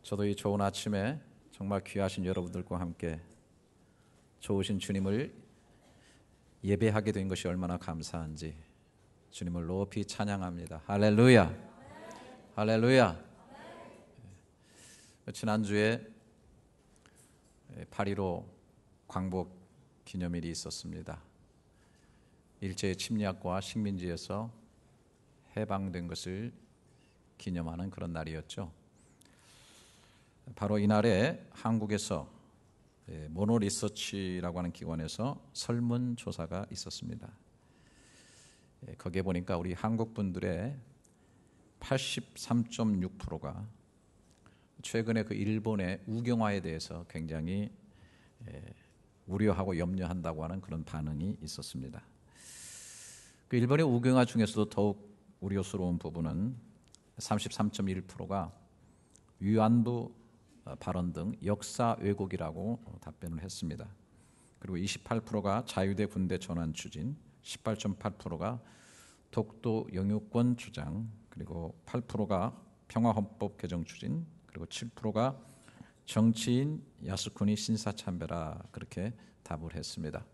저도 이 좋은 아침에 정말 귀하신 여러분들과 함께 좋으신 주님을 예배하게 된 것이 얼마나 감사한지 주님을 높이 찬양합니다. 할렐루야. 할렐루야. 지난주에 8.15 광복 기념일이 있었습니다. 일제의 침략과 식민지에서 해방된 것을 기념하는 그런 날이었죠. 바로 이날에 한국에서 모노리서치라고 하는 기관에서 설문조사가 있었습니다. 거기에 보니까 우리 한국 분들의 83.6%가 최근에 그 일본의 우경화에 대해서 굉장히 우려하고 염려한다고 하는 그런 반응이 있었습니다. 그 일본의 우경화 중에서도 더욱 우려스러운 부분은 33.1%가 위안부 발언 등 역사 왜곡이라고 답변을 했습니다. 그리고 28%가 자유대 군대 전환 추진, 18.8%가 독도 영유권 주장, 그리고 8%가 평화헌법 개정 추진, 그리고 7%가 정치인 야스쿠니 신사참배라 그렇게 답을 했습니다.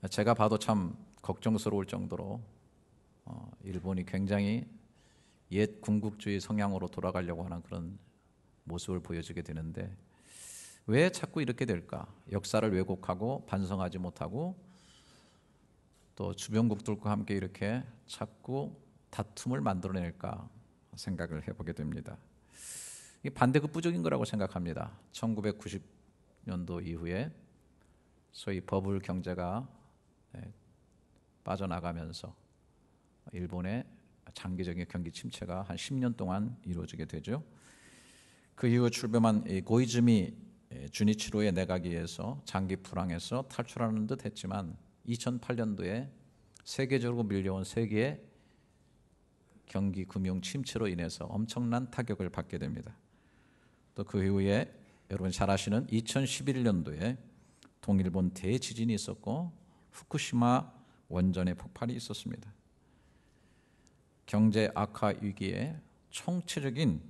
제가 봐도 참 걱정스러울 정도로 일본이 굉장히 옛 군국주의 성향으로 돌아가려고 하는 그런 모습을 보여주게 되는데 왜 자꾸 이렇게 될까? 역사를 왜곡하고 반성하지 못하고 또 주변국들과 함께 이렇게 자꾸 다툼을 만들어낼까 생각을 해보게 됩니다. 이게 반대급부적인 거라고 생각합니다. 1990년도 이후에 소위 버블 경제가 빠져나가면서 일본의 장기적인 경기 침체가 한 10년 동안 이루어지게 되죠. 그 이후 출범한 고이즈미 주니치로의 내각에 의해서 장기 불황에서 탈출하는 듯 했지만 2008년도에 세계적으로 밀려온 세계의 경기 금융 침체로 인해서 엄청난 타격을 받게 됩니다. 또 그 이후에 여러분 잘 아시는 2011년도에 동일본 대지진이 있었고 후쿠시마 원전의 폭발이 있었습니다. 경제 악화 위기에 총체적인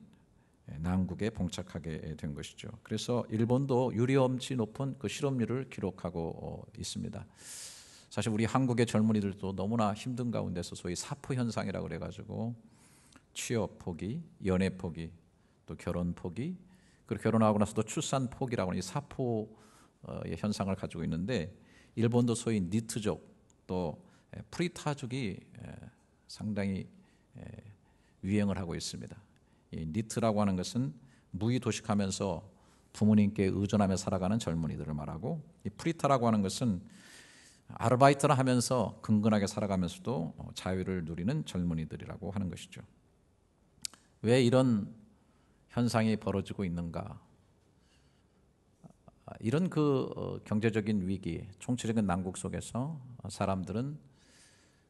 난국에 봉착하게 된 것이죠. 그래서 일본도 유리엄치 높은 그 실업률을 기록하고 있습니다. 사실 우리 한국의 젊은이들도 너무나 힘든 가운데서 소위 사포 현상이라고 그래가지고 취업 포기, 연애 포기, 또 결혼 포기, 그리고 결혼하고 나서도 출산 포기라고 하는 이 사포의 현상을 가지고 있는데 일본도 소위 니트족 또 프리타족이 상당히 유행을 하고 있습니다. 이 니트라고 하는 것은 무의도식하면서 부모님께 의존하며 살아가는 젊은이들을 말하고 이 프리타라고 하는 것은 아르바이트를 하면서 근근하게 살아가면서도 자유를 누리는 젊은이들이라고 하는 것이죠. 왜 이런 현상이 벌어지고 있는가? 이런 경제적인 위기, 총체적인 난국 속에서 사람들은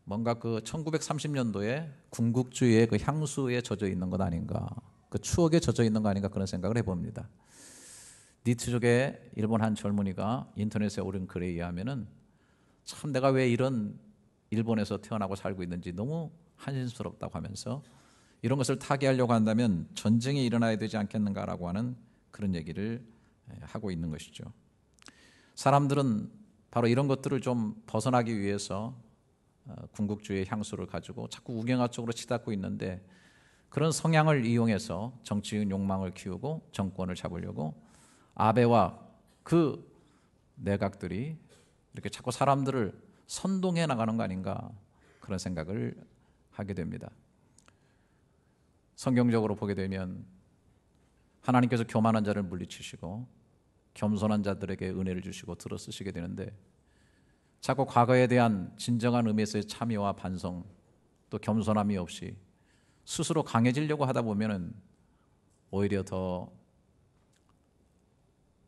뭔가 그 1930년도에 군국주의의 그 향수에 젖어 있는 것 아닌가, 그 추억에 젖어 있는 거 아닌가 그런 생각을 해봅니다. 니트족의 일본 한 젊은이가 인터넷에 올린 글에 의하면은 참 내가 왜 이런 일본에서 태어나고 살고 있는지 너무 한심스럽다고 하면서 이런 것을 타개하려고 한다면 전쟁이 일어나야 되지 않겠는가라고 하는 그런 얘기를 하고 있는 것이죠. 사람들은 바로 이런 것들을 좀 벗어나기 위해서 군국주의의 향수를 가지고 자꾸 우경화 쪽으로 치닫고 있는데 그런 성향을 이용해서 정치인 욕망을 키우고 정권을 잡으려고 아베와 그 내각들이 이렇게 자꾸 사람들을 선동해 나가는 거 아닌가 그런 생각을 하게 됩니다. 성경적으로 보게 되면 하나님께서 교만한 자를 물리치시고 겸손한 자들에게 은혜를 주시고 들어 쓰시게 되는데 자꾸 과거에 대한 진정한 의미에서의 참여와 반성 또 겸손함이 없이 스스로 강해지려고 하다 보면은 오히려 더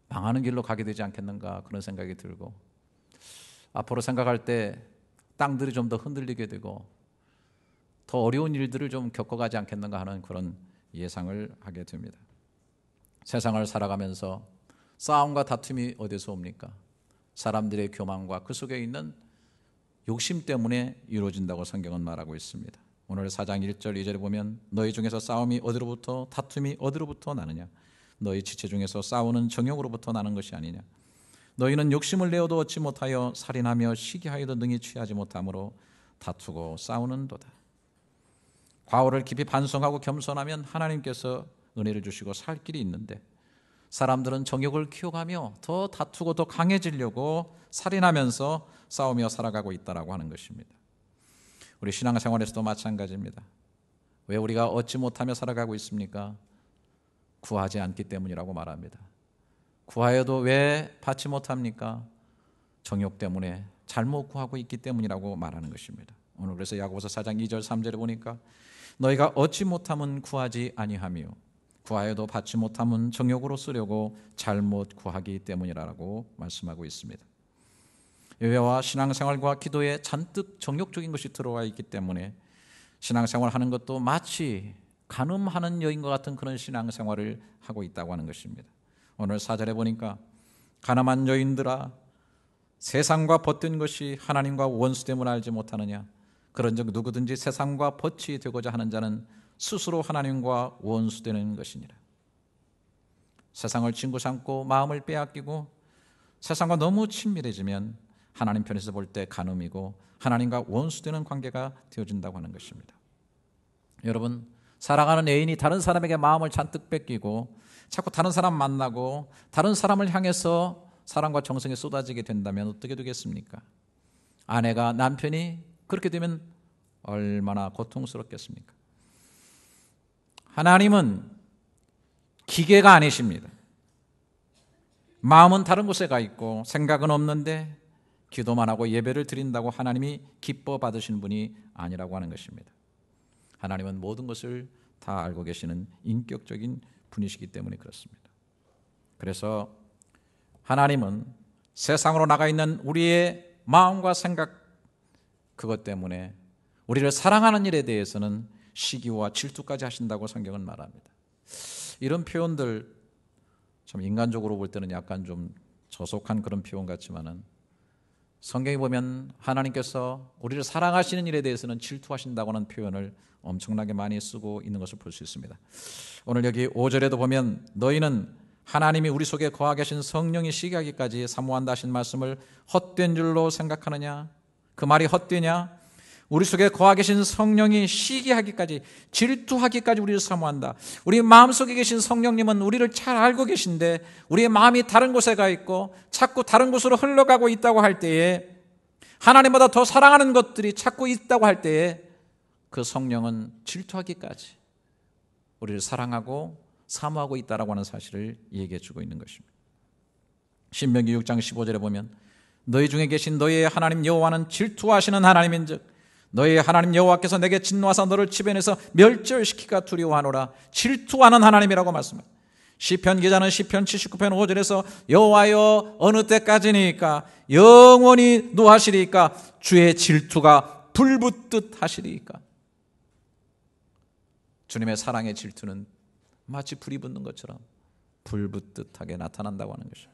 망하는 길로 가게 되지 않겠는가 그런 생각이 들고 앞으로 생각할 때 땅들이 좀 더 흔들리게 되고 더 어려운 일들을 좀 겪어가지 않겠는가 하는 그런 예상을 하게 됩니다. 세상을 살아가면서 싸움과 다툼이 어디서 옵니까? 사람들의 교만과 그 속에 있는 욕심 때문에 이루어진다고 성경은 말하고 있습니다. 오늘 4장 1절 2절에 보면 너희 중에서 싸움이 어디로부터 다툼이 어디로부터 나느냐 너희 지체 중에서 싸우는 정욕으로부터 나는 것이 아니냐 너희는 욕심을 내어도 얻지 못하여 살인하며 시기하여도 능히 취하지 못함으로 다투고 싸우는도다. 과오를 깊이 반성하고 겸손하면 하나님께서 은혜를 주시고 살 길이 있는데 사람들은 정욕을 키워가며 더 다투고 더 강해지려고 살인하면서 싸우며 살아가고 있다라고 하는 것입니다. 우리 신앙생활에서도 마찬가지입니다. 왜 우리가 얻지 못하며 살아가고 있습니까? 구하지 않기 때문이라고 말합니다. 구하여도 왜 받지 못합니까? 정욕 때문에 잘못 구하고 있기 때문이라고 말하는 것입니다. 오늘 그래서 야고보서 4장 2절 3절에 보니까 너희가 얻지 못함은 구하지 아니하며 구하여도 받지 못함은 정욕으로 쓰려고 잘못 구하기 때문이라고 말씀하고 있습니다. 예배와 신앙생활과 기도에 잔뜩 정욕적인 것이 들어와 있기 때문에 신앙생활하는 것도 마치 간음하는 여인과 같은 그런 신앙생활을 하고 있다고 하는 것입니다. 오늘 4절에 보니까 가늠한 여인들아 세상과 벗된 것이 하나님과 원수됨을 알지 못하느냐 그런즉 누구든지 세상과 벗이 되고자 하는 자는 스스로 하나님과 원수되는 것이니라. 세상을 친구 삼고 마음을 빼앗기고 세상과 너무 친밀해지면 하나님 편에서 볼 때 간음이고 하나님과 원수되는 관계가 되어진다고 하는 것입니다. 여러분 사랑하는 애인이 다른 사람에게 마음을 잔뜩 뺏기고 자꾸 다른 사람 만나고 다른 사람을 향해서 사랑과 정성이 쏟아지게 된다면 어떻게 되겠습니까? 아내가 남편이 그렇게 되면 얼마나 고통스럽겠습니까? 하나님은 기계가 아니십니다. 마음은 다른 곳에 가 있고 생각은 없는데 기도만 하고 예배를 드린다고 하나님이 기뻐 받으시는 분이 아니라고 하는 것입니다. 하나님은 모든 것을 다 알고 계시는 인격적인 분이시기 때문에 그렇습니다. 그래서 하나님은 세상으로 나가 있는 우리의 마음과 생각 그것 때문에 우리를 사랑하는 일에 대해서는 시기와 질투까지 하신다고 성경은 말합니다. 이런 표현들 참 인간적으로 볼 때는 약간 좀 저속한 그런 표현 같지만은 성경에 보면 하나님께서 우리를 사랑하시는 일에 대해서는 질투하신다고 하는 표현을 엄청나게 많이 쓰고 있는 것을 볼 수 있습니다. 오늘 여기 5절에도 보면 너희는 하나님이 우리 속에 거하 계신 성령이 시기하기까지 사모한다 하신 말씀을 헛된 줄로 생각하느냐? 그 말이 헛되냐? 우리 속에 거하 계신 성령이 시기하기까지 질투하기까지 우리를 사모한다. 우리 마음속에 계신 성령님은 우리를 잘 알고 계신데 우리의 마음이 다른 곳에 가 있고 자꾸 다른 곳으로 흘러가고 있다고 할 때에 하나님보다 더 사랑하는 것들이 자꾸 있다고 할 때에 그 성령은 질투하기까지 우리를 사랑하고 사모하고 있다라고 하는 사실을 얘기해 주고 있는 것입니다. 신명기 6장 15절에 보면 너희 중에 계신 너희의 하나님 여호와는 질투하시는 하나님인즉 너희 하나님 여호와께서 내게 진노하사 너를 치변해서 멸절시키기가 두려워하노라. 질투하는 하나님이라고 말씀합니다. 시편 기자는 시편 79편 5절에서 여호와여 어느 때까지니까 영원히 노하시리까 주의 질투가 불붙듯 하시리까. 주님의 사랑의 질투는 마치 불이 붙는 것처럼 불붙듯하게 나타난다고 하는 것입니다.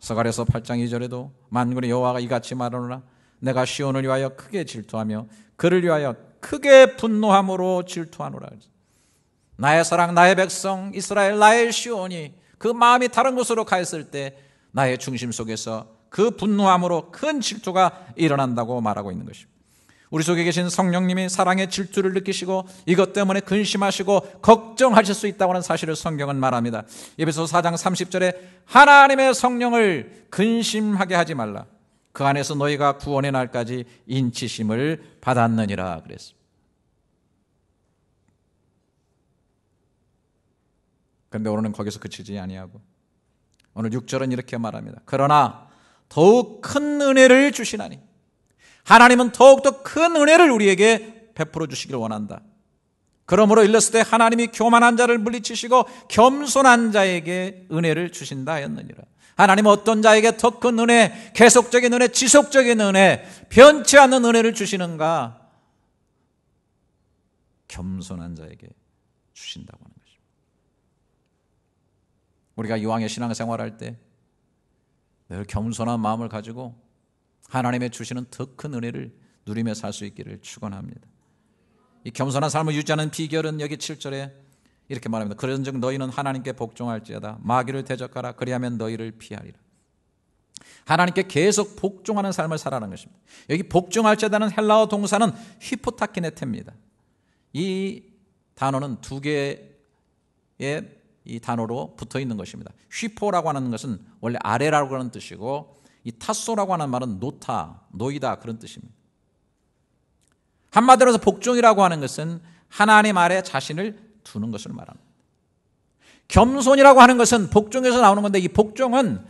서가랴서 8장 2절에도 만군의 여호와가 이같이 말하노라. 내가 시온을 위하여 크게 질투하며 그를 위하여 크게 분노함으로 질투하노라. 나의 사랑 나의 백성 이스라엘 나의 시온이 그 마음이 다른 곳으로 가 있을 때 나의 중심 속에서 그 분노함으로 큰 질투가 일어난다고 말하고 있는 것입니다. 우리 속에 계신 성령님이 사랑의 질투를 느끼시고 이것 때문에 근심하시고 걱정하실 수 있다고 하는 사실을 성경은 말합니다. 에베소서 4장 30절에 하나님의 성령을 근심하게 하지 말라. 그 안에서 너희가 구원의 날까지 인치심을 받았느니라 그랬습니다. 그런데 오늘은 거기서 그치지 아니하고 오늘 6절은 이렇게 말합니다. 그러나 더욱 큰 은혜를 주시나니 하나님은 더욱더 큰 은혜를 우리에게 베풀어 주시기를 원한다. 그러므로 일렀을 때 하나님이 교만한 자를 물리치시고 겸손한 자에게 은혜를 주신다 하였느니라. 하나님은 어떤 자에게 더 큰 은혜, 계속적인 은혜, 지속적인 은혜, 변치 않는 은혜를 주시는가? 겸손한 자에게 주신다고 하는 것입니다. 우리가 이왕의 신앙생활할 때 늘 겸손한 마음을 가지고 하나님의 주시는 더 큰 은혜를 누리며 살 수 있기를 축원합니다. 이 겸손한 삶을 유지하는 비결은 여기 7절에 이렇게 말합니다. 그런즉 너희는 하나님께 복종할지어다. 마귀를 대적하라. 그리하면 너희를 피하리라. 하나님께 계속 복종하는 삶을 살아가는 것입니다. 여기 복종할지어다는 헬라어 동사는 히포타키네테입니다. 이 단어는 두 개의 이 단어로 붙어 있는 것입니다. 휘포라고 하는 것은 원래 아래라고 하는 뜻이고, 이 타소라고 하는 말은 놓다, 놓이다 그런 뜻입니다. 한마디로 해서 복종이라고 하는 것은 하나님 아래 자신을 두는 것을 말합니다. 겸손이라고 하는 것은 복종에서 나오는 건데, 이 복종은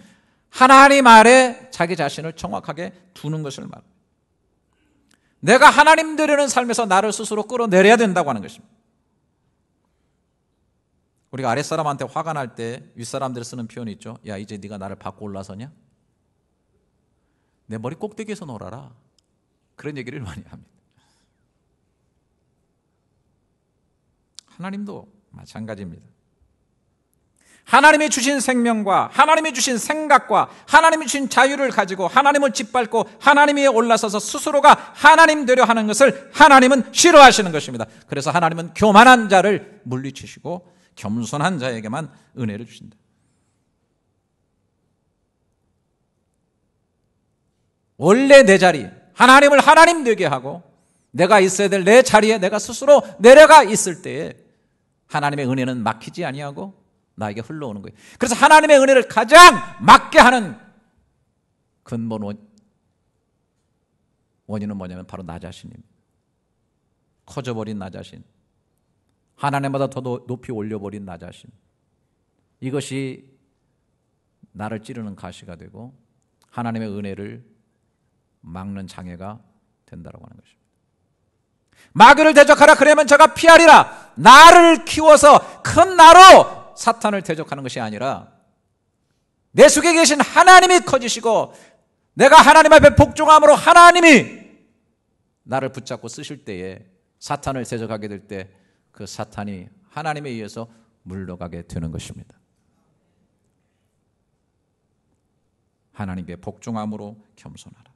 하나님 아래 자기 자신을 정확하게 두는 것을 말합니다. 내가 하나님 되려는 삶에서 나를 스스로 끌어내려야 된다고 하는 것입니다. 우리가 아랫사람한테 화가 날 때 윗사람들이 쓰는 표현이 있죠. 야, 이제 네가 나를 밟고 올라서냐? 내 머리 꼭대기에서 놀아라. 그런 얘기를 많이 합니다. 하나님도 마찬가지입니다. 하나님이 주신 생명과 하나님이 주신 생각과 하나님이 주신 자유를 가지고 하나님을 짓밟고 하나님 위에 올라서서 스스로가 하나님 되려 하는 것을 하나님은 싫어하시는 것입니다. 그래서 하나님은 교만한 자를 물리치시고 겸손한 자에게만 은혜를 주신다. 원래 내 자리, 하나님을 하나님 되게 하고 내가 있어야 될 내 자리에 내가 스스로 내려가 있을 때에 하나님의 은혜는 막히지 아니하고 나에게 흘러오는 거예요. 그래서 하나님의 은혜를 가장 막게 하는 근본 원인은 뭐냐면 바로 나 자신입니다. 커져버린 나 자신, 하나님보다 더 높이 올려버린 나 자신, 이것이 나를 찌르는 가시가 되고 하나님의 은혜를 막는 장애가 된다고 하는 것입니다. 마귀를 대적하라. 그러면 저가 피하리라. 나를 키워서 큰 나로 사탄을 대적하는 것이 아니라 내 속에 계신 하나님이 커지시고 내가 하나님 앞에 복종함으로 하나님이 나를 붙잡고 쓰실 때에 사탄을 대적하게 될 때 그 사탄이 하나님에 의해서 물러가게 되는 것입니다. 하나님께 복종함으로 겸손하라.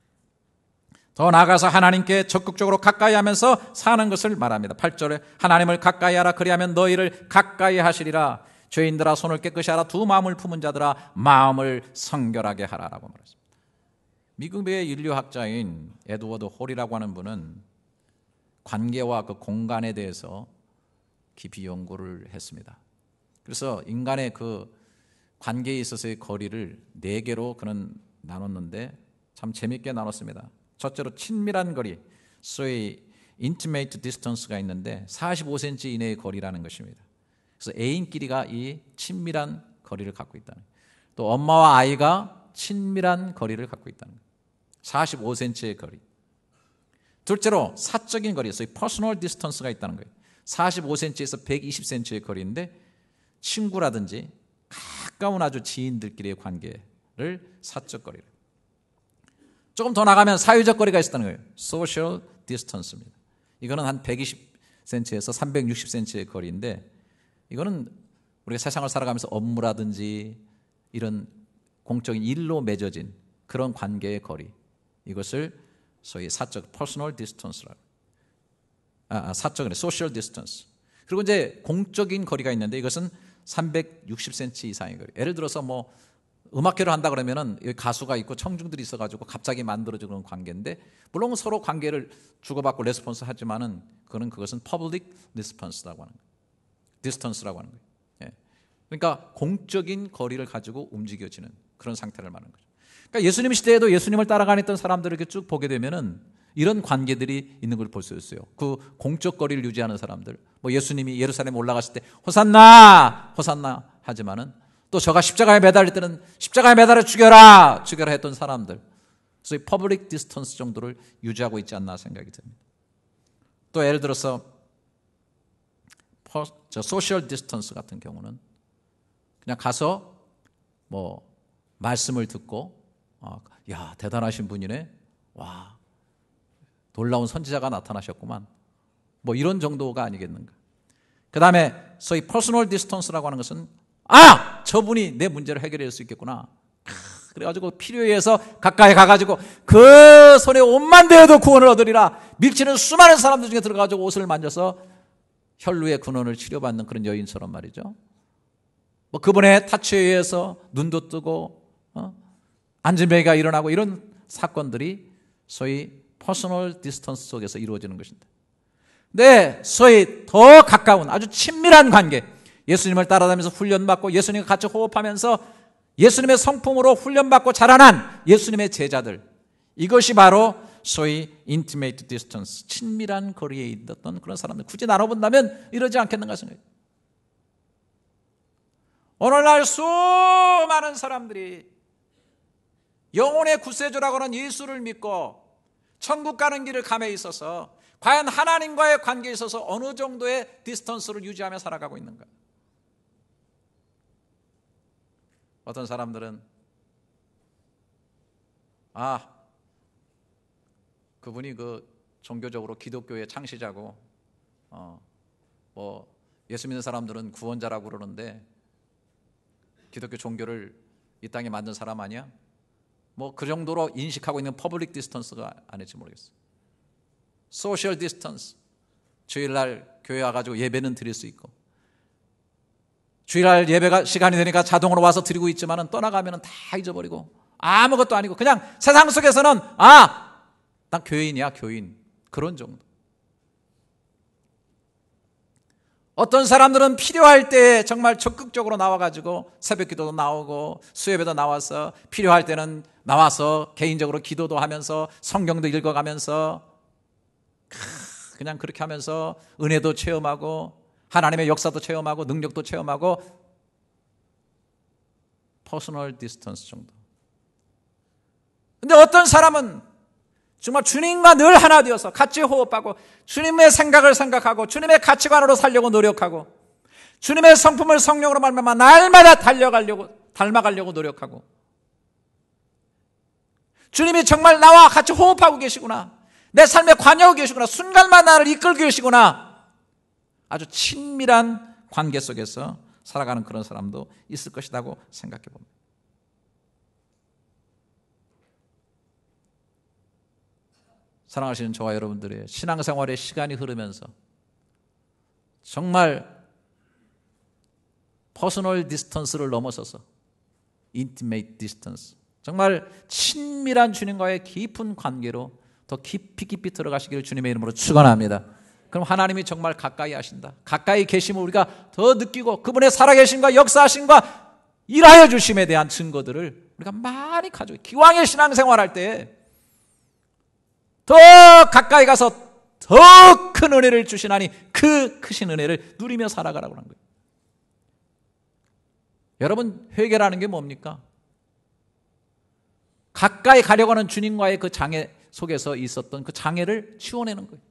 더 나아가서 하나님께 적극적으로 가까이 하면서 사는 것을 말합니다. 8절에 하나님을 가까이 하라. 그리하면 너희를 가까이 하시리라. 죄인들아 손을 깨끗이 하라. 두 마음을 품은 자들아 마음을 성결하게 하라라고 말했습니다. 미국의 인류학자인 에드워드 홀이라고 하는 분은 관계와 그 공간에 대해서 깊이 연구를 했습니다. 그래서 인간의 그 관계에 있어서의 거리를 4개로 그는 나눴는데 참 재밌게 나눴습니다. 첫째로 친밀한 거리, 소위 intimate distance가 있는데 45cm 이내의 거리라는 것입니다. 그래서 애인끼리가 이 친밀한 거리를 갖고 있다는 거예요. 또 엄마와 아이가 친밀한 거리를 갖고 있다는 거예요. 45cm의 거리. 둘째로 사적인 거리, 소위 personal distance가 있다는 거예요. 45cm에서 120cm의 거리인데 친구라든지 가까운 아주 지인들끼리의 관계를 사적 거리를. 조금 더 나가면 사회적 거리가 있었다는 거예요. social distance입니다. 이거는 한 120cm에서 360cm의 거리인데 이거는 우리가 세상을 살아가면서 업무라든지 이런 공적인 일로 맺어진 그런 관계의 거리, 이것을 소위 사적 personal distance라고. 사적은 social distance. 그리고 이제 공적인 거리가 있는데 이것은 360cm 이상의 거리. 예를 들어서 뭐 음악회를 한다 그러면은 여기 가수가 있고 청중들이 있어가지고 갑자기 만들어진 그런 관계인데 물론 서로 관계를 주고받고 레스폰스 하지만은 그것은 public response라고 하는 거예요. distance라고 하는 거예요. 예. 그러니까 공적인 거리를 가지고 움직여지는 그런 상태를 말하는 거죠. 그러니까 예수님 시대에도 예수님을 따라가던 사람들을 이렇게 쭉 보게 되면은 이런 관계들이 있는 걸 볼 수 있어요. 그 공적 거리를 유지하는 사람들, 뭐 예수님이 예루살렘에 올라갔을 때 호산나 호산나 하지만은 또 저가 십자가에 매달릴 때는 십자가에 매달려 죽여라 했던 사람들, 그래서 퍼블릭 디스턴스 정도를 유지하고 있지 않나 생각이 듭니다. 또 예를 들어서 소셜 디스턴스 같은 경우는 그냥 가서 뭐 말씀을 듣고 야 대단하신 분이네, 와 놀라운 선지자가 나타나셨구만, 뭐 이런 정도가 아니겠는가. 그 다음에 소위 퍼스널 디스턴스라고 하는 것은 저분이 내 문제를 해결할 수 있겠구나, 그래가지고 필요에 의해서 가까이 가가지고 그 손에 옷만 대어도 구원을 얻으리라 밀치는 수많은 사람들 중에 들어가가지고 옷을 만져서 혈루의 근원을 치료받는 그런 여인처럼 말이죠. 뭐 그분의 타치에 의해서 눈도 뜨고 안진뱅이가 일어나고 이런 사건들이 소위 퍼스널 디스턴스 속에서 이루어지는 것입니다. 네, 소위 더 가까운 아주 친밀한 관계, 예수님을 따라다니면서 훈련받고 예수님과 같이 호흡하면서 예수님의 성품으로 훈련받고 자라난 예수님의 제자들, 이것이 바로 소위 intimate distance, 친밀한 거리에 있던 그런 사람들. 굳이 나눠본다면 이러지 않겠는가 생각해요. 오늘날 수많은 사람들이 영혼의 구세주라고 하는 예수를 믿고 천국 가는 길을 감에 있어서 과연 하나님과의 관계에 있어서 어느 정도의 디스턴스를 유지하며 살아가고 있는가? 어떤 사람들은 그분이 그 종교적으로 기독교의 창시자고 뭐 예수 믿는 사람들은 구원자라고 그러는데 기독교 종교를 이 땅에 만든 사람 아니야? 뭐 그 정도로 인식하고 있는 퍼블릭 디스턴스가 아닐지 모르겠어요. 소셜 디스턴스, 주일날 교회 와가지고 예배는 드릴 수 있고 주일날 예배가 시간이 되니까 자동으로 와서 드리고 있지만은 떠나가면은 다 잊어버리고 아무것도 아니고 그냥 세상 속에서는 난 교인이야, 교인. 그런 정도. 어떤 사람들은 필요할 때 정말 적극적으로 나와가지고 새벽 기도도 나오고 수요예배도 나와서 필요할 때는 나와서 개인적으로 기도도 하면서 성경도 읽어가면서 그냥 그렇게 하면서 은혜도 체험하고 하나님의 역사도 체험하고 능력도 체험하고 퍼스널 디스턴스 정도. 근데 어떤 사람은 정말 주님과 늘 하나 되어서 같이 호흡하고 주님의 생각을 생각하고 주님의 가치관으로 살려고 노력하고 주님의 성품을 성령으로 말미암아 날마다 닮아가려고 노력하고 주님이 정말 나와 같이 호흡하고 계시구나, 내 삶에 관여하고 계시구나, 순간마다 나를 이끌고 계시구나, 아주 친밀한 관계 속에서 살아가는 그런 사람도 있을 것이라고 생각해 봅니다. 사랑하시는 저와 여러분들의 신앙생활의 시간이 흐르면서 정말 퍼스널 디스턴스를 넘어서서 인티메이트 디스턴스, 정말 친밀한 주님과의 깊은 관계로 더 깊이 들어가시기를 주님의 이름으로 축원합니다. 그럼 하나님이 정말 가까이 하신다, 가까이 계심을 우리가 더 느끼고 그분의 살아계심과 역사하심과 일하여 주심에 대한 증거들을 우리가 많이 가지고 기왕의 신앙생활할 때 더 가까이 가서 더 큰 은혜를 주시나니 그 크신 은혜를 누리며 살아가라고 하는 거예요. 여러분, 회개라는 게 뭡니까? 가까이 가려고 하는 주님과의 그 장애 속에서 있었던 그 장애를 치워내는 거예요.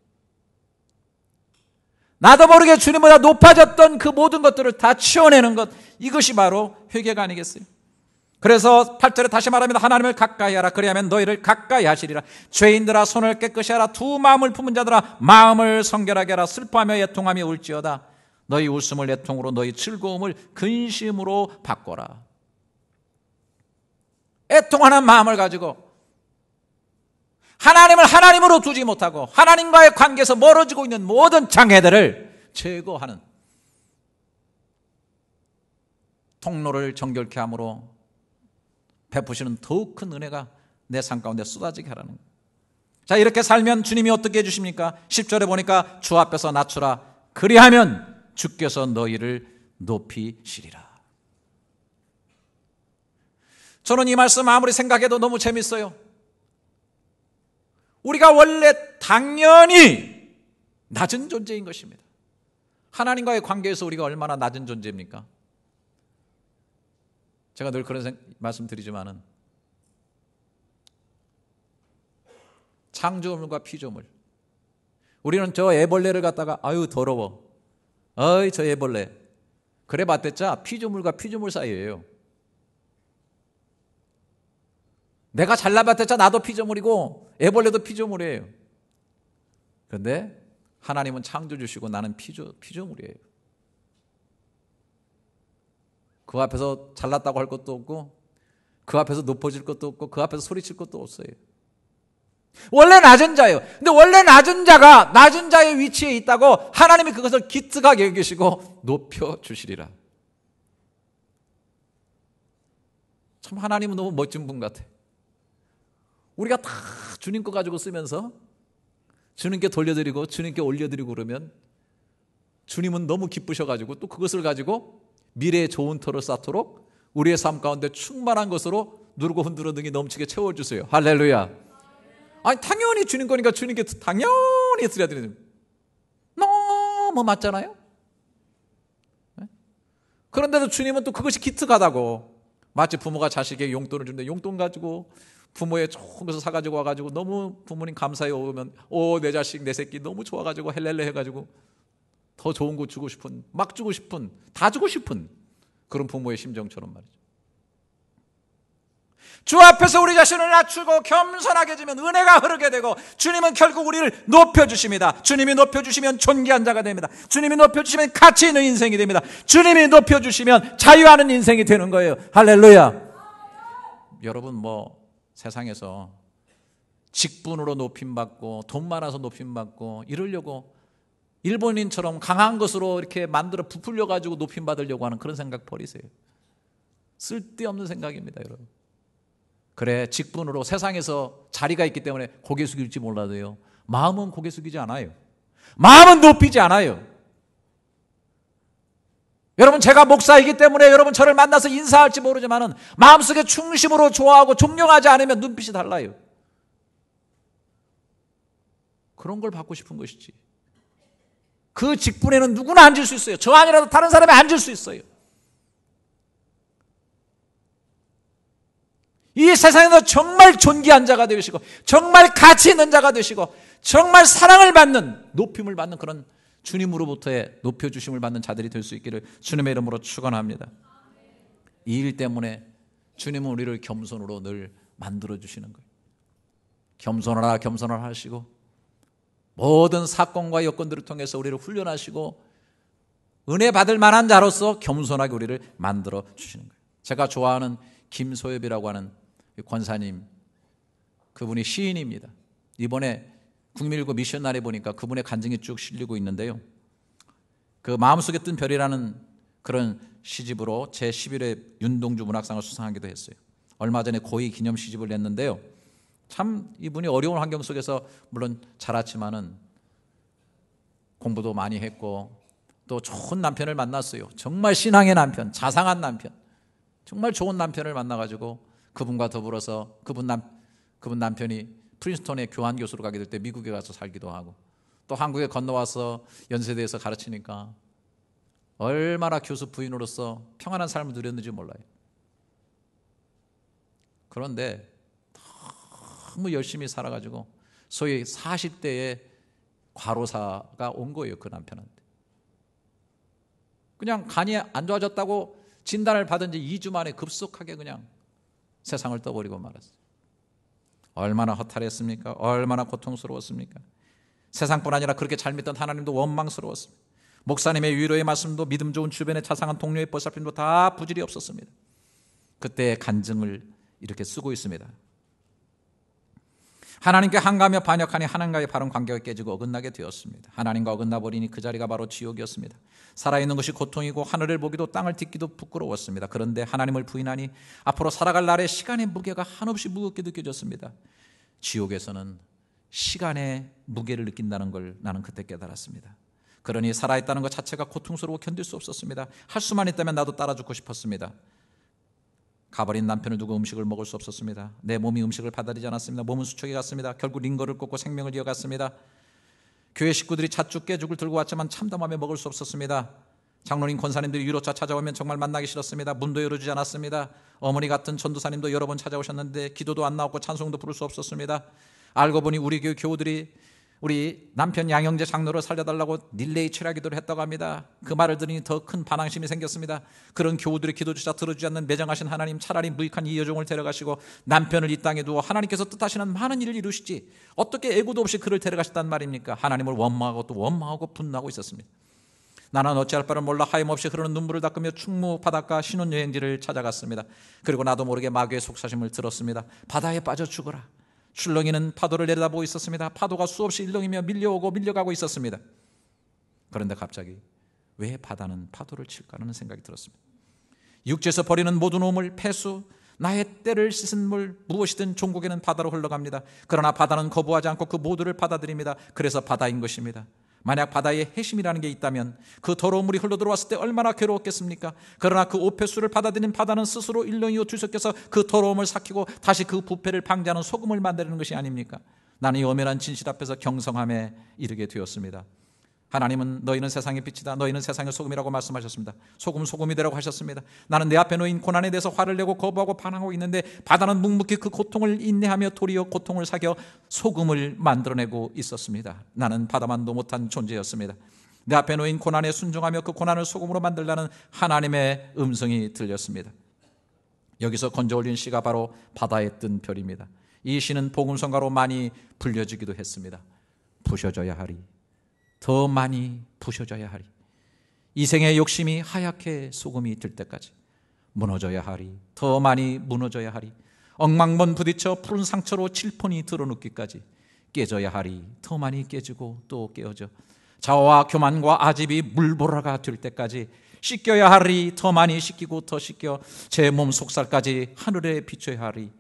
나도 모르게 주님보다 높아졌던 그 모든 것들을 다 치워내는 것, 이것이 바로 회개가 아니겠어요? 그래서 8절에 다시 말합니다. 하나님을 가까이 하라, 그리하면 너희를 가까이 하시리라. 죄인들아, 손을 깨끗이 하라. 두 마음을 품은 자들아, 마음을 성결하게 하라. 슬퍼하며 애통하며 울지어다. 너희 웃음을 애통으로, 너희 즐거움을 근심으로 바꿔라. 애통하는 마음을 가지고 하나님을 하나님으로 두지 못하고 하나님과의 관계에서 멀어지고 있는 모든 장애들을 제거하는 통로를 정결케 함으로 베푸시는 더욱 큰 은혜가 내 삶 가운데 쏟아지게 하라는 거예요. 자, 이렇게 살면 주님이 어떻게 해주십니까? 10절에 보니까 주 앞에서 낮추라. 그리하면 주께서 너희를 높이시리라. 저는 이 말씀 아무리 생각해도 너무 재밌어요. 우리가 원래 당연히 낮은 존재인 것입니다. 하나님과의 관계에서 우리가 얼마나 낮은 존재입니까? 제가 늘 그런 말씀 드리지만은 창조물과 피조물, 우리는 저 애벌레를 갖다가 아유 더러워, 어이 저 애벌레, 그래 봤댔자 피조물과 피조물 사이예요. 내가 잘나봤댔자 나도 피조물이고 애벌레도 피조물이에요. 그런데 하나님은 창조주시고 나는 피조물이에요. 그 앞에서 잘났다고 할 것도 없고 그 앞에서 높아질 것도 없고 그 앞에서 소리칠 것도 없어요. 원래 낮은 자예요. 근데 원래 낮은 자가 낮은 자의 위치에 있다고 하나님이 그것을 기특하게 여기시고 높여주시리라. 참 하나님은 너무 멋진 분 같아. 우리가 다 주님 거 가지고 쓰면서 주님께 돌려드리고 주님께 올려드리고 그러면 주님은 너무 기쁘셔가지고 또 그것을 가지고 미래의 좋은 터를 쌓도록 우리의 삶 가운데 충만한 것으로 누르고 흔들어 등이 넘치게 채워주세요. 할렐루야. 아니 당연히 주님 거니까 주님께 당연히 드려야 되는, 너무 맞잖아요. 그런데도 주님은 또 그것이 기특하다고, 마치 부모가 자식에게 용돈을 주는데 용돈 가지고 부모의 좋은 것을 사가지고 와가지고 너무 부모님 감사히 오면 내 자식 내 새끼 너무 좋아가지고 헬렐레 해가지고 더 좋은 거 주고 싶은, 막 주고 싶은, 다 주고 싶은 그런 부모의 심정처럼 말이죠. 주 앞에서 우리 자신을 낮추고 겸손하게 지면 은혜가 흐르게 되고 주님은 결국 우리를 높여주십니다. 주님이 높여주시면 존귀한 자가 됩니다. 주님이 높여주시면 가치 있는 인생이 됩니다. 주님이 높여주시면 자유하는 인생이 되는 거예요. 할렐루야. 여러분 세상에서 직분으로 높임받고 돈 많아서 높임받고 이러려고 일본인처럼 강한 것으로 이렇게 만들어 부풀려 가지고 높임받으려고 하는 그런 생각 버리세요. 쓸데없는 생각입니다, 여러분. 그래, 직분으로 세상에서 자리가 있기 때문에 고개 숙일지 몰라도요, 마음은 고개 숙이지 않아요. 마음은 높이지 않아요. 여러분, 제가 목사이기 때문에 여러분 저를 만나서 인사할지 모르지만은 마음속에 충심으로 좋아하고 존경하지 않으면 눈빛이 달라요. 그런 걸 받고 싶은 것이지. 그 직분에는 누구나 앉을 수 있어요. 저 아니라도 다른 사람이 앉을 수 있어요. 이 세상에서 정말 존귀한 자가 되시고 정말 가치 있는 자가 되시고 정말 사랑을 받는, 높임을 받는 그런 주님으로부터의 높여주심을 받는 자들이 될 수 있기를 주님의 이름으로 축원합니다. 이 일 때문에 주님은 우리를 겸손으로 늘 만들어주시는 거예요. 겸손하라 겸손하라 하시고 모든 사건과 여건들을 통해서 우리를 훈련하시고 은혜 받을 만한 자로서 겸손하게 우리를 만들어 주시는 거예요. 제가 좋아하는 김소엽이라고 하는 권사님, 그분이 시인입니다. 이번에 국민일보 미션날에 보니까 그분의 간증이 쭉 실리고 있는데요, 그 마음속에 뜬 별이라는 그런 시집으로 제11회 윤동주 문학상을 수상하기도 했어요. 얼마 전에 고이 기념 시집을 냈는데요, 참 이분이 어려운 환경 속에서 물론 자랐지만은 공부도 많이 했고 또 좋은 남편을 만났어요. 정말 신앙의 남편, 자상한 남편, 정말 좋은 남편을 만나가지고 그분과 더불어서 그분 남편이 프린스턴의 교환 교수로 가게 될 때 미국에 가서 살기도 하고 또 한국에 건너와서 연세대에서 가르치니까 얼마나 교수 부인으로서 평안한 삶을 누렸는지 몰라요. 그런데 너무 열심히 살아가지고 소위 40대에 과로사가 온 거예요. 그 남편한테. 그냥 간이 안 좋아졌다고 진단을 받은 지 2주 만에 급속하게 그냥 세상을 떠버리고 말았어요. 얼마나 허탈했습니까? 얼마나 고통스러웠습니까? 세상뿐 아니라 그렇게 잘 믿던 하나님도 원망스러웠습니다. 목사님의 위로의 말씀도 믿음 좋은 주변의 자상한 동료의 보살핌도 다 부질이 없었습니다. 그때의 간증을 이렇게 쓰고 있습니다. 하나님께 항가하며 반역하니 하나님과의 바른 관계가 깨지고 어긋나게 되었습니다. 하나님과 어긋나 버리니 그 자리가 바로 지옥이었습니다. 살아있는 것이 고통이고 하늘을 보기도 땅을 딛기도 부끄러웠습니다. 그런데 하나님을 부인하니 앞으로 살아갈 날의 시간의 무게가 한없이 무겁게 느껴졌습니다. 지옥에서는 시간의 무게를 느낀다는 걸 나는 그때 깨달았습니다. 그러니 살아있다는 것 자체가 고통스러워 견딜 수 없었습니다. 할 수만 있다면 나도 따라 죽고 싶었습니다. 가버린 남편을 두고 음식을 먹을 수 없었습니다. 내 몸이 음식을 받아들이지 않았습니다. 몸은 수척이 갔습니다. 결국 링거를 꽂고 생명을 이어갔습니다. 교회 식구들이 찻죽 깨죽을 들고 왔지만 참담하며 먹을 수 없었습니다. 장로님 권사님들이 위로차 찾아오면 정말 만나기 싫었습니다. 문도 열어주지 않았습니다. 어머니 같은 전도사님도 여러 번 찾아오셨는데 기도도 안 나왔고 찬송도 부를 수 없었습니다. 알고 보니 우리 교회 교우들이 우리 남편 양형제 장로를 살려달라고 릴레이 철야기도를 했다고 합니다. 그 말을 들으니 더 큰 반항심이 생겼습니다. 그런 교우들의 기도조차 들어주지 않는 매정하신 하나님, 차라리 무익한 이 여종을 데려가시고 남편을 이 땅에 두어 하나님께서 뜻하시는 많은 일을 이루시지 어떻게 애고도 없이 그를 데려가셨단 말입니까? 하나님을 원망하고 또 원망하고 분노하고 있었습니다. 나는 어찌할 바를 몰라 하염없이 흐르는 눈물을 닦으며 충무 바닷가 신혼여행지를 찾아갔습니다. 그리고 나도 모르게 마귀의 속사심을 들었습니다. 바다에 빠져 죽어라. 출렁이는 파도를 내려다보고 있었습니다. 파도가 수없이 일렁이며 밀려오고 밀려가고 있었습니다. 그런데 갑자기 왜 바다는 파도를 칠까 하는 생각이 들었습니다. 육지에서 버리는 모든 우물, 폐수, 나의 때를 씻은 물, 무엇이든 종국에는 바다로 흘러갑니다. 그러나 바다는 거부하지 않고 그 모두를 받아들입니다. 그래서 바다인 것입니다. 만약 바다에 해심이라는 게 있다면 그 더러운 물이 흘러들어왔을 때 얼마나 괴로웠겠습니까? 그러나 그 오폐수를 받아들인 바다는 스스로 일렁이고 뒤섞여서 그 더러움을 삭히고 다시 그 부패를 방지하는 소금을 만드는 것이 아닙니까? 나는 이 엄연한 진실 앞에서 경성함에 이르게 되었습니다. 하나님은 너희는 세상의 빛이다, 너희는 세상의 소금이라고 말씀하셨습니다. 소금이 되라고 하셨습니다. 나는 내 앞에 놓인 고난에 대해서 화를 내고 거부하고 반항하고 있는데 바다는 묵묵히 그 고통을 인내하며 도리어 고통을 사겨 소금을 만들어내고 있었습니다. 나는 바다만도 못한 존재였습니다. 내 앞에 놓인 고난에 순종하며 그 고난을 소금으로 만들라는 하나님의 음성이 들렸습니다. 여기서 건져 올린 시가 바로 바다에 뜬 별입니다. 이 시는 복음성가로 많이 불려지기도 했습니다. 부셔져야 하리, 더 많이 부셔져야 하리. 이 생의 욕심이 하얗게 소금이 들 때까지 무너져야 하리, 더 많이 무너져야 하리. 엉망먼 부딪혀 푸른 상처로 칠폰이 드러눕기까지 깨져야 하리, 더 많이 깨지고 또 깨어져 자화와 교만과 아집이 물보라가 될 때까지 씻겨야 하리, 더 많이 씻기고 더 씻겨 제 몸 속살까지 하늘에 비춰야 하리.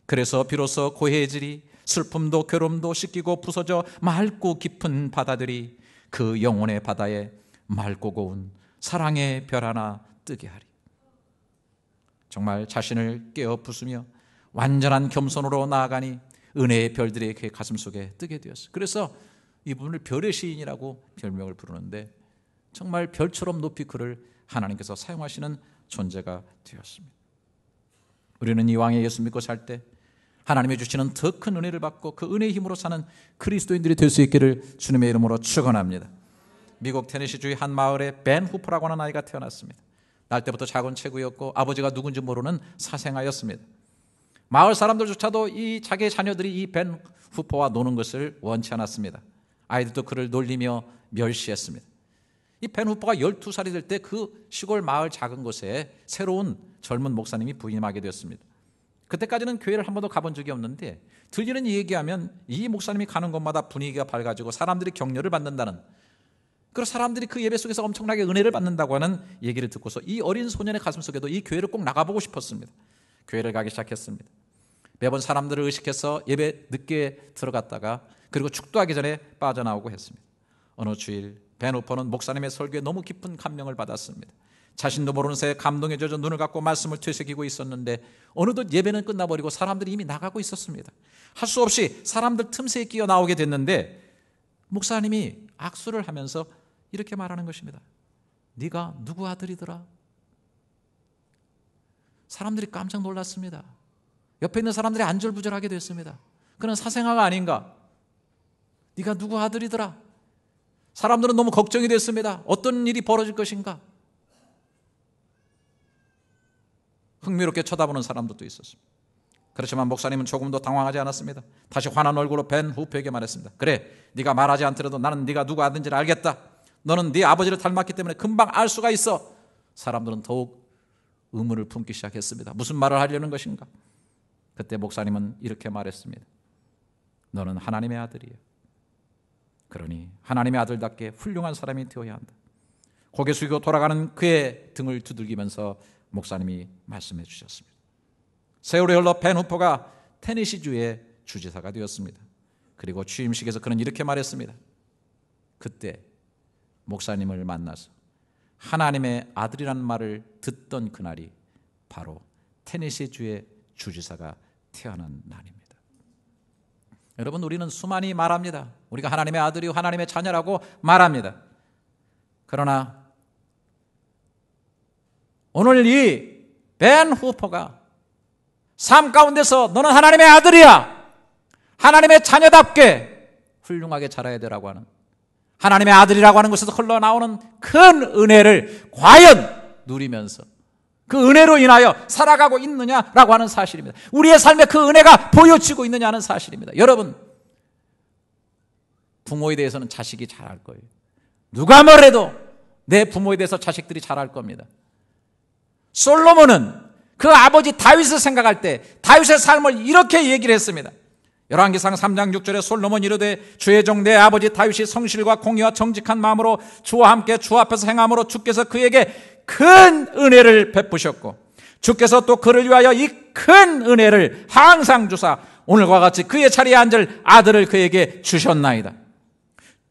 그래서 비로소 고해질이 슬픔도 괴로움도 씻기고 부서져 맑고 깊은 바다들이 그 영혼의 바다에 맑고 고운 사랑의 별 하나 뜨게 하리. 정말 자신을 깨어 부수며 완전한 겸손으로 나아가니 은혜의 별들이 그의 가슴 속에 뜨게 되었어요. 그래서 이분을 별의 시인이라고 별명을 부르는데 정말 별처럼 높이 그를 하나님께서 사용하시는 존재가 되었습니다. 우리는 이왕에 예수 믿고 살 때 하나님이 주시는 더 큰 은혜를 받고 그 은혜의 힘으로 사는 그리스도인들이 될 수 있기를 주님의 이름으로 축원합니다. 미국 테네시주의 한 마을에 벤 후퍼라고 하는 아이가 태어났습니다. 날 때부터 작은 체구였고 아버지가 누군지 모르는 사생아였습니다. 마을 사람들조차도 이 자기의 자녀들이 이 벤 후퍼와 노는 것을 원치 않았습니다. 아이들도 그를 놀리며 멸시했습니다. 이 벤 후퍼가 12살이 될 때 그 시골 마을 작은 곳에 새로운 젊은 목사님이 부임하게 되었습니다. 그때까지는 교회를 한 번도 가본 적이 없는데 들리는 얘기하면 이 목사님이 가는 곳마다 분위기가 밝아지고 사람들이 격려를 받는다는, 그리고 사람들이 그 예배 속에서 엄청나게 은혜를 받는다고 하는 얘기를 듣고서 이 어린 소년의 가슴 속에도 이 교회를 꼭 나가보고 싶었습니다. 교회를 가기 시작했습니다. 매번 사람들을 의식해서 예배 늦게 들어갔다가 그리고 축도하기 전에 빠져나오고 했습니다. 어느 주일 벤 후퍼는 목사님의 설교에 너무 깊은 감명을 받았습니다. 자신도 모르는 새에 감동에 젖어 눈을 감고 말씀을 되새기고 있었는데 어느덧 예배는 끝나버리고 사람들이 이미 나가고 있었습니다. 할 수 없이 사람들 틈새에 끼어 나오게 됐는데 목사님이 악수를 하면서 이렇게 말하는 것입니다. 네가 누구 아들이더라? 사람들이 깜짝 놀랐습니다. 옆에 있는 사람들이 안절부절하게 됐습니다. 그는 사생아가 아닌가? 네가 누구 아들이더라? 사람들은 너무 걱정이 됐습니다. 어떤 일이 벌어질 것인가? 흥미롭게 쳐다보는 사람들도 있었습니다. 그렇지만 목사님은 조금도 당황하지 않았습니다. 다시 환한 얼굴로 벤 후퍼에게 말했습니다. 그래, 네가 말하지 않더라도 나는 네가 누구 아든지를 알겠다. 너는 네 아버지를 닮았기 때문에 금방 알 수가 있어. 사람들은 더욱 의문을 품기 시작했습니다. 무슨 말을 하려는 것인가? 그때 목사님은 이렇게 말했습니다. 너는 하나님의 아들이야. 그러니 하나님의 아들답게 훌륭한 사람이 되어야 한다. 고개 숙이고 돌아가는 그의 등을 두들기면서 목사님이 말씀해 주셨습니다. 세월이 흘러 벤 후퍼가 테네시주의 주지사가 되었습니다. 그리고 취임식에서 그는 이렇게 말했습니다. 그때 목사님을 만나서 하나님의 아들이라는 말을 듣던 그날이 바로 테네시주의 주지사가 태어난 날입니다. 여러분, 우리는 수많이 말합니다. 우리가 하나님의 아들이요 하나님의 자녀라고 말합니다. 그러나 오늘 이 벤 후퍼가 삶 가운데서 너는 하나님의 아들이야, 하나님의 자녀답게 훌륭하게 자라야 되라고 하는, 하나님의 아들이라고 하는 것에서 흘러나오는 큰 은혜를 과연 누리면서 그 은혜로 인하여 살아가고 있느냐라고 하는 사실입니다. 우리의 삶에 그 은혜가 보여지고 있느냐는 사실입니다. 여러분, 부모에 대해서는 자식이 잘 알 거예요. 누가 뭐래도 내 부모에 대해서 자식들이 잘할 겁니다. 솔로몬은 그 아버지 다윗을 생각할 때 다윗의 삶을 이렇게 얘기를 했습니다. 열왕기상 3장 6절에 솔로몬 이르되 주의 종 내 아버지 다윗이 성실과 공의와 정직한 마음으로 주와 함께 주 앞에서 행함으로 주께서 그에게 큰 은혜를 베푸셨고 주께서 또 그를 위하여 이 큰 은혜를 항상 주사 오늘과 같이 그의 자리에 앉을 아들을 그에게 주셨나이다.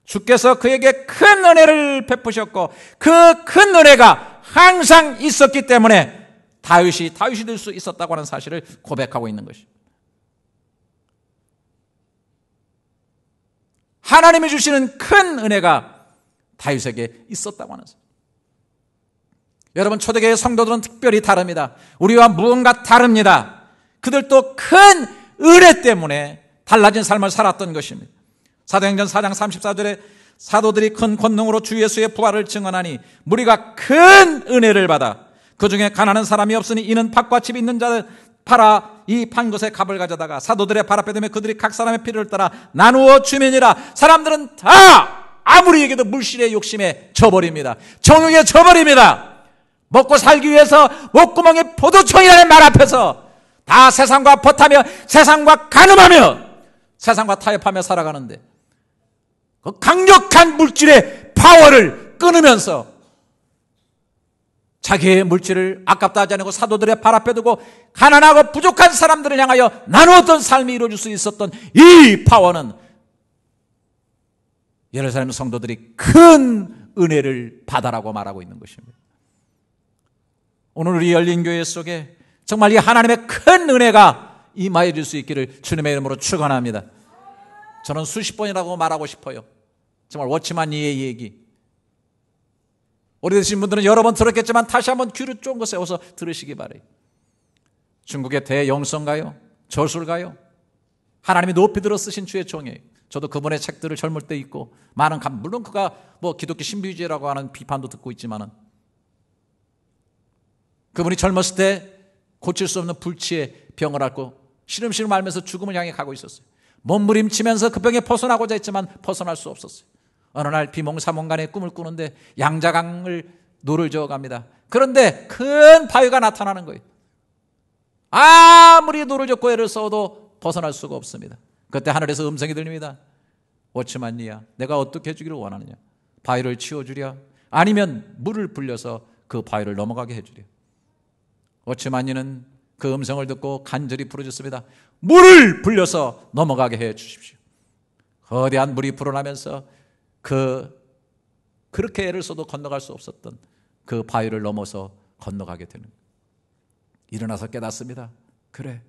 주께서 그에게 큰 은혜를 베푸셨고 그 큰 은혜가 항상 있었기 때문에 다윗이 될 수 있었다고 하는 사실을 고백하고 있는 것입니다. 하나님이 주시는 큰 은혜가 다윗에게 있었다고 하는 사실. 여러분, 초대교회 성도들은 특별히 다릅니다. 우리와 무언가 다릅니다. 그들도 큰 은혜 때문에 달라진 삶을 살았던 것입니다. 사도행전 4장 34절에 사도들이 큰 권능으로 주 예수의 부활을 증언하니 무리가 큰 은혜를 받아 그 중에 가난한 사람이 없으니 이는 밭과 집이 있는 자들 팔아 이 판 것에 값을 가져다가 사도들의 발 앞에 두며 그들이 각 사람의 필요를 따라 나누어 주면이라. 사람들은 다 아무리 얘기해도 물질의 욕심에 져버립니다. 정욕에 져버립니다. 먹고 살기 위해서 목구멍에 포도청이라는 말 앞에서 다 세상과 벗하며 세상과 간음하며 세상과 타협하며 살아가는데 그 강력한 물질의 파워를 끊으면서 자기의 물질을 아깝다 하지 않고 사도들의 발 앞에 두고 가난하고 부족한 사람들을 향하여 나누었던 삶이 이루어질 수 있었던 이 파워는 예루살렘 성도들이 큰 은혜를 받아라고 말하고 있는 것입니다. 오늘 우리 열린교회 속에 정말 이 하나님의 큰 은혜가 임하여 줄 수 있기를 주님의 이름으로 축원합니다. 저는 수십 번이라고 말하고 싶어요. 정말 워치만 이의 얘기. 오래되신 분들은 여러 번 들었겠지만 다시 한번 귀를 쫑긋 세워서 들으시기 바라요. 중국의 대영성가요? 저술가요? 하나님이 높이 들어 쓰신 주의 종이에요. 저도 그분의 책들을 젊을 때 읽고 많은 물론 그가 기독교 신비주의라고 하는 비판도 듣고 있지만은 그분이 젊었을 때 고칠 수 없는 불치의 병을 앓고 시름시름 앓면서 죽음을 향해 가고 있었어요. 몸부림치면서 그 병에 벗어나고자 했지만 벗어날 수 없었어요. 어느 날 비몽사몽간의 꿈을 꾸는데 양자강을 노를 저어갑니다. 그런데 큰 바위가 나타나는 거예요. 아무리 노를 젓고 애를 써도 벗어날 수가 없습니다. 그때 하늘에서 음성이 들립니다. 워치만이야, 내가 어떻게 해주기를 원하느냐? 바위를 치워주랴? 아니면 물을 불려서 그 바위를 넘어가게 해주랴? 워치만이는 그 음성을 듣고 간절히 부르짖습니다. 물을 불려서 넘어가게 해 주십시오. 거대한 물이 불어나면서 그렇게 애를 써도 건너갈 수 없었던 그 바위를 넘어서 건너가게 되는 거예요. 일어나서 깨닫습니다. 그래,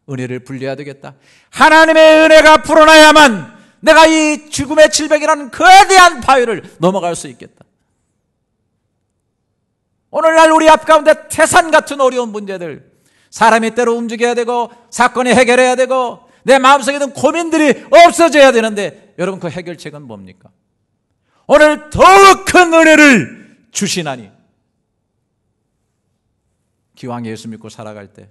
은혜를 불려야 되겠다. 하나님의 은혜가 불어나야만 내가 이 죽음의 질병이라는 거대한 바위를 넘어갈 수 있겠다. 오늘날 우리 앞 가운데 태산 같은 어려운 문제들, 사람이 때로 움직여야 되고 사건이 해결해야 되고 내 마음속에 있는 고민들이 없어져야 되는데 여러분, 그 해결책은 뭡니까? 오늘 더욱 큰 은혜를 주시나니. 기왕 예수 믿고 살아갈 때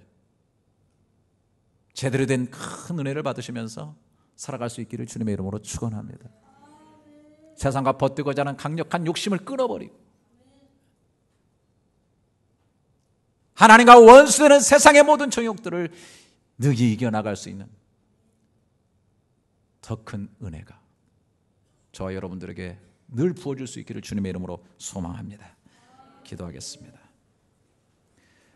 제대로 된 큰 은혜를 받으시면서 살아갈 수 있기를 주님의 이름으로 축원합니다. 세상과 버티고자 하는 강력한 욕심을 끊어버리고 하나님과 원수되는 세상의 모든 정욕들을 능히 이겨나갈 수 있는 더 큰 은혜가 저와 여러분들에게 늘 부어줄 수 있기를 주님의 이름으로 소망합니다. 기도하겠습니다.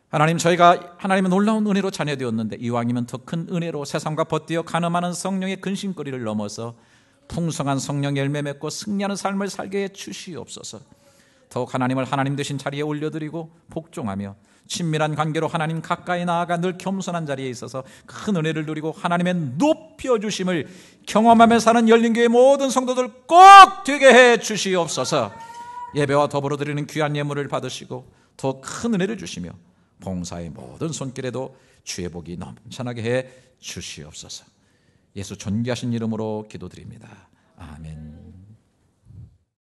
하나님, 저희가 하나님의 놀라운 은혜로 자녀되었는데 이왕이면 더 큰 은혜로 세상과 버티어 가늠하는 성령의 근심거리를 넘어서 풍성한 성령 열매 맺고 승리하는 삶을 살게 해 주시옵소서. 더욱 하나님을 하나님 되신 자리에 올려드리고 복종하며 친밀한 관계로 하나님 가까이 나아가 늘 겸손한 자리에 있어서 큰 은혜를 누리고 하나님의 높여주심을 경험하며 사는 열린교회 모든 성도들 꼭 되게 해 주시옵소서. 예배와 더불어 드리는 귀한 예물을 받으시고 더 큰 은혜를 주시며 봉사의 모든 손길에도 주의 복이 넘쳐나게 해 주시옵소서. 예수 존귀하신 이름으로 기도드립니다. 아멘.